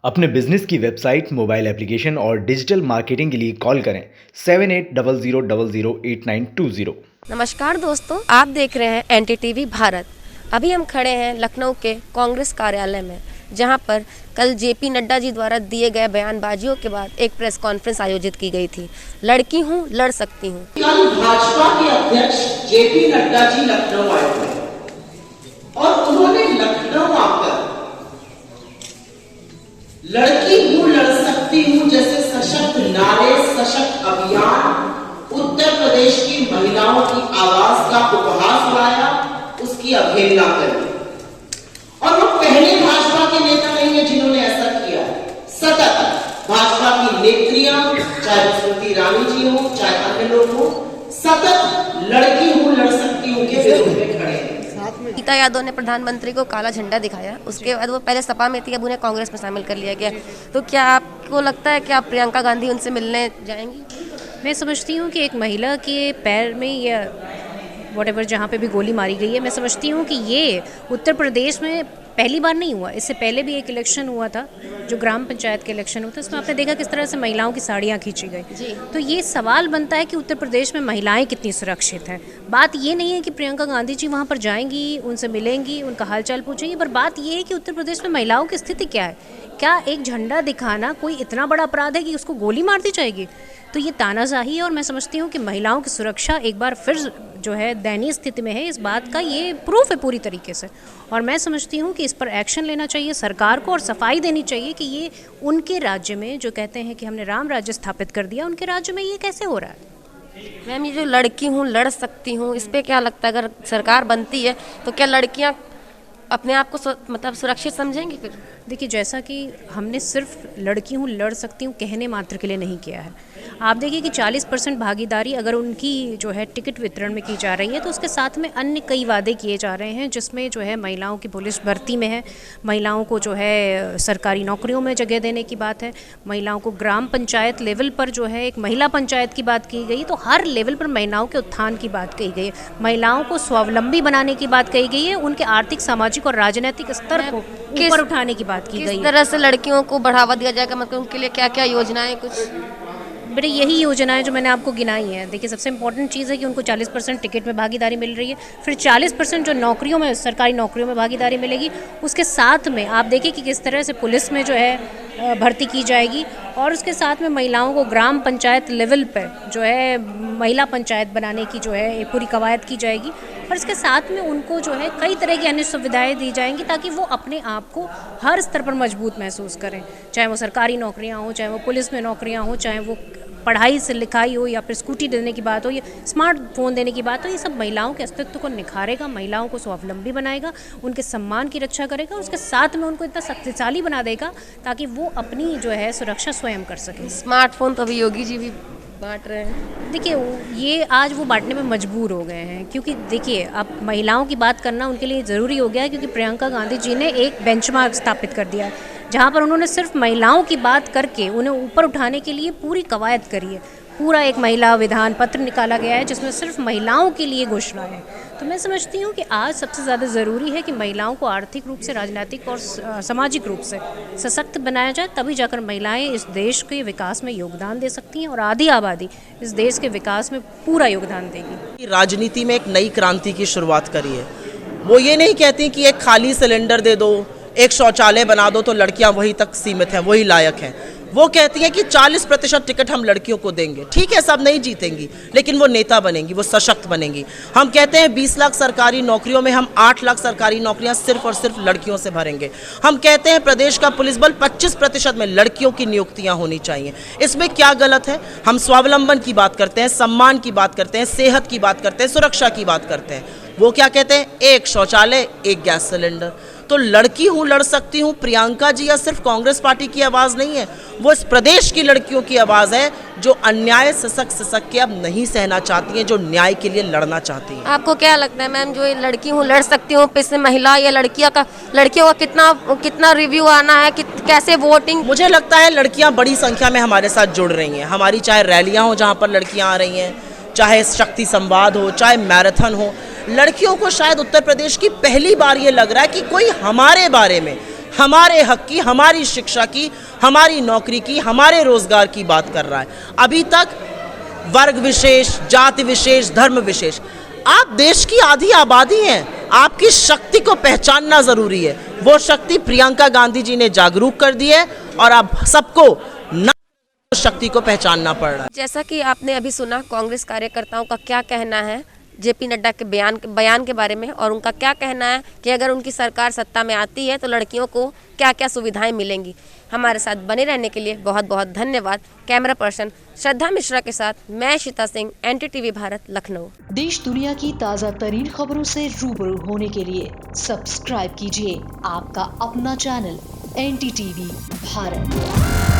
अपने बिजनेस की website, mobile application और डिजिटल मार्केटिंग के लिए कॉल करें 7800008920। नमस्कार दोस्तों, आप देख रहे हैं एनटीटीवी भारत। अभी हम खड़े हैं लखनऊ के कांग्रेस कार्यालय में, जहां पर कल जेपी नड्डा जी द्वारा दिए गए बयानबाजियों के बाद एक प्रेस कॉन्फ्रेंस आयोजित की गई थी। लड़की हूं, लड़ सकती हूं। कल भाजपा के अध्यक्ष जेपी नड्डा जी लखनऊ आए थे और उन्होंने लखनऊ आकर लड़की हूं, लड़ सकती हूं जैसे सशक्त नारे सशक्त अभियान उत्तर प्रदेश की महिलाओं की आवाज का उपहास उड़ाया, उसकी अवहेलना करी। और वो पहले भाजपा के नेता नहीं है जिन्होंने ऐसा किया। सतत भाजपा की नेत्रियां, चाहे स्मृति ईरानी जी हो, चाहे अन्य लोग हो, सतत लड़की हूं, लड़ सकती हूं के विरोध में खड़े हैं। गीता यादव ने प्रधानमंत्री को काला झंडा दिखाया, उसके बाद वो पहले सपा में थी, अब उन्हें कांग्रेस में शामिल कर लिया गया। तो क्या आपको लगता है कि आप प्रियंका गांधी उनसे मिलने जाएंगी? मैं समझती हूँ कि एक महिला के पैर में या व्हाटएवर जहाँ पे भी गोली मारी गई है, मैं समझती हूँ कि ये उत्तर प्रदेश में पहली बार नहीं हुआ। इससे पहले भी एक इलेक्शन हुआ था, जो ग्राम पंचायत के इलेक्शन हुआ था, उसमें आपने देखा किस तरह से महिलाओं की साड़ियाँ खींची गई। तो ये सवाल बनता है कि उत्तर प्रदेश में महिलाएं कितनी सुरक्षित हैं। बात ये नहीं है कि प्रियंका गांधी जी वहाँ पर जाएंगी, उनसे मिलेंगी, उनका हालचाल पूछेंगी, पर बात ये है कि उत्तर प्रदेश में महिलाओं की स्थिति क्या है। क्या एक झंडा दिखाना कोई इतना बड़ा अपराध है कि उसको गोली मार दी जाएगी? तो ये तानाशाही है, और मैं समझती हूँ कि महिलाओं की सुरक्षा एक बार फिर जो है दयनीय स्थिति में है। इस बात का ये प्रूफ है पूरी तरीके से, और मैं समझती हूँ कि इस पर एक्शन लेना चाहिए सरकार को, और सफाई देनी चाहिए कि ये उनके राज्य में जो कहते हैं कि हमने राम राज्य स्थापित कर दिया, उनके राज्य में ये कैसे हो रहा है। मैम, ये जो लड़की हूँ, लड़ सकती हूँ, इस पर क्या लगता है? अगर सरकार बनती है तो क्या लड़कियाँ अपने आप को मतलब सुरक्षित समझेंगी? फिर देखिए, जैसा कि हमने सिर्फ लड़की हूँ, लड़ सकती हूँ कहने मात्र के लिए नहीं किया है। आप देखिए कि 40% भागीदारी अगर उनकी जो है टिकट वितरण में की जा रही है, तो उसके साथ में अन्य कई वादे किए जा रहे हैं, जिसमें जो है महिलाओं की पुलिस भर्ती में है, महिलाओं को जो है सरकारी नौकरियों में जगह देने की बात है, महिलाओं को ग्राम पंचायत लेवल पर जो है एक महिला पंचायत की बात की गई। तो हर लेवल पर महिलाओं के उत्थान की बात कही गई है, महिलाओं को स्वावलंबी बनाने की बात कही गई है, उनके आर्थिक, सामाजिक और राजनीतिक स्तर को ऊपर उठाने की बात की गई है। किस तरह से लड़कियों को बढ़ावा दिया जाएगा, मतलब उनके लिए क्या क्या योजनाएं? कुछ बेटे, यही योजनाएं जो मैंने आपको गिनाई हैं। देखिए, सबसे इंपॉर्टेंट चीज़ है कि उनको 40% टिकट में भागीदारी मिल रही है, फिर 40% जो नौकरियों में, सरकारी नौकरियों में भागीदारी मिलेगी। उसके साथ में आप देखिए कि किस तरह से पुलिस में जो है भर्ती की जाएगी, और उसके साथ में महिलाओं को ग्राम पंचायत लेवल पर जो है महिला पंचायत बनाने की जो है एक पूरी कवायद की जाएगी, और इसके साथ में उनको जो है कई तरह की अन्य सुविधाएं दी जाएंगी, ताकि वो अपने आप को हर स्तर पर मजबूत महसूस करें, चाहे वो सरकारी नौकरियां हो, चाहे वो पुलिस में नौकरियां हो, चाहे वो पढ़ाई से लिखाई हो, या फिर स्कूटी देने की बात हो, या स्मार्टफोन देने की बात हो। ये सब महिलाओं के अस्तित्व को निखारेगा, महिलाओं को स्वावलंबी बनाएगा, उनके सम्मान की रक्षा करेगा, उसके साथ में उनको इतना शक्तिशाली बना देगा ताकि वो अपनी जो है सुरक्षा स्वयं कर सकें। स्मार्टफोन तो अभी योगी जी भी बांट रहे हैं। देखिए, ये आज वो बांटने में मजबूर हो गए हैं, क्योंकि देखिए अब महिलाओं की बात करना उनके लिए ज़रूरी हो गया है, क्योंकि प्रियंका गांधी जी ने एक बेंचमार्क स्थापित कर दिया है, जहाँ पर उन्होंने सिर्फ महिलाओं की बात करके उन्हें ऊपर उठाने के लिए पूरी कवायद करी है। पूरा एक महिला विधान पत्र निकाला गया है, जिसमें सिर्फ महिलाओं के लिए घोषणाएं हैं। तो मैं समझती हूँ कि आज सबसे ज़्यादा ज़रूरी है कि महिलाओं को आर्थिक रूप से, राजनीतिक और सामाजिक रूप से सशक्त बनाया जाए, तभी जाकर महिलाएं इस देश के विकास में योगदान दे सकती हैं, और आधी आबादी इस देश के विकास में पूरा योगदान देगी। राजनीति में एक नई क्रांति की शुरुआत करी है। वो ये नहीं कहती कि एक खाली सिलेंडर दे दो, एक शौचालय बना दो तो लड़कियां वही तक सीमित हैं, वही लायक हैं। वो कहती हैं कि 40% टिकट हम लड़कियों को देंगे। ठीक है, सब नहीं जीतेंगी, लेकिन वो नेता बनेंगी, वो सशक्त बनेंगी। हम कहते हैं 20 लाख सरकारी नौकरियों में हम 8 लाख सरकारी नौकरियां सिर्फ और सिर्फ लड़कियों से भरेंगे। हम कहते हैं प्रदेश का पुलिस बल 25% में लड़कियों की नियुक्तियां होनी चाहिए। इसमें क्या गलत है? हम स्वावलंबन की बात करते हैं, सम्मान की बात करते हैं, सेहत की बात करते हैं, सुरक्षा की बात करते हैं। वो क्या कहते हैं? एक शौचालय, एक गैस सिलेंडर। तो लड़की हूँ, लड़ सकती हूँ प्रियंका जी या सिर्फ कांग्रेस पार्टी की आवाज़ नहीं है, वो इस प्रदेश की लड़कियों की आवाज़ है, जो अन्याय ससक के अब नहीं सहना चाहती हैं, जो न्याय के लिए लड़ना चाहती हैं। आपको क्या लगता है मैम, जो ये लड़की हूँ, लड़ सकती हूँ पे से महिला या लड़कियों का कितना रिव्यू आना है, कैसे वोटिंग? मुझे लगता है लड़कियाँ बड़ी संख्या में हमारे साथ जुड़ रही हैं। हमारी चाहे रैलियाँ हो जहाँ पर लड़कियाँ आ रही हैं, चाहे शक्ति संवाद हो, चाहे मैराथन हो, लड़कियों को शायद उत्तर प्रदेश की पहली बार ये लग रहा है कि कोई हमारे बारे में, हमारे हक की, हमारी शिक्षा की, हमारी नौकरी की, हमारे रोजगार की बात कर रहा है। अभी तक वर्ग विशेष, जाति विशेष, धर्म विशेष, आप देश की आधी आबादी हैं, आपकी शक्ति को पहचानना जरूरी है। वो शक्ति प्रियंका गांधी जी ने जागरूक कर दी है और अब सबको न शक्ति को पहचानना पड़ रहा है। जैसा कि आपने अभी सुना कांग्रेस कार्यकर्ताओं का क्या कहना है जेपी नड्डा के बयान के बारे में, और उनका क्या कहना है कि अगर उनकी सरकार सत्ता में आती है तो लड़कियों को क्या क्या सुविधाएं मिलेंगी। हमारे साथ बने रहने के लिए बहुत बहुत धन्यवाद। कैमरा पर्सन श्रद्धा मिश्रा के साथ मैं श्वेता सिंह, NTTV भारत, लखनऊ। देश दुनिया की ताज़ा तरीन खबरों से रूबरू होने के लिए सब्सक्राइब कीजिए आपका अपना चैनल NTTV भारत।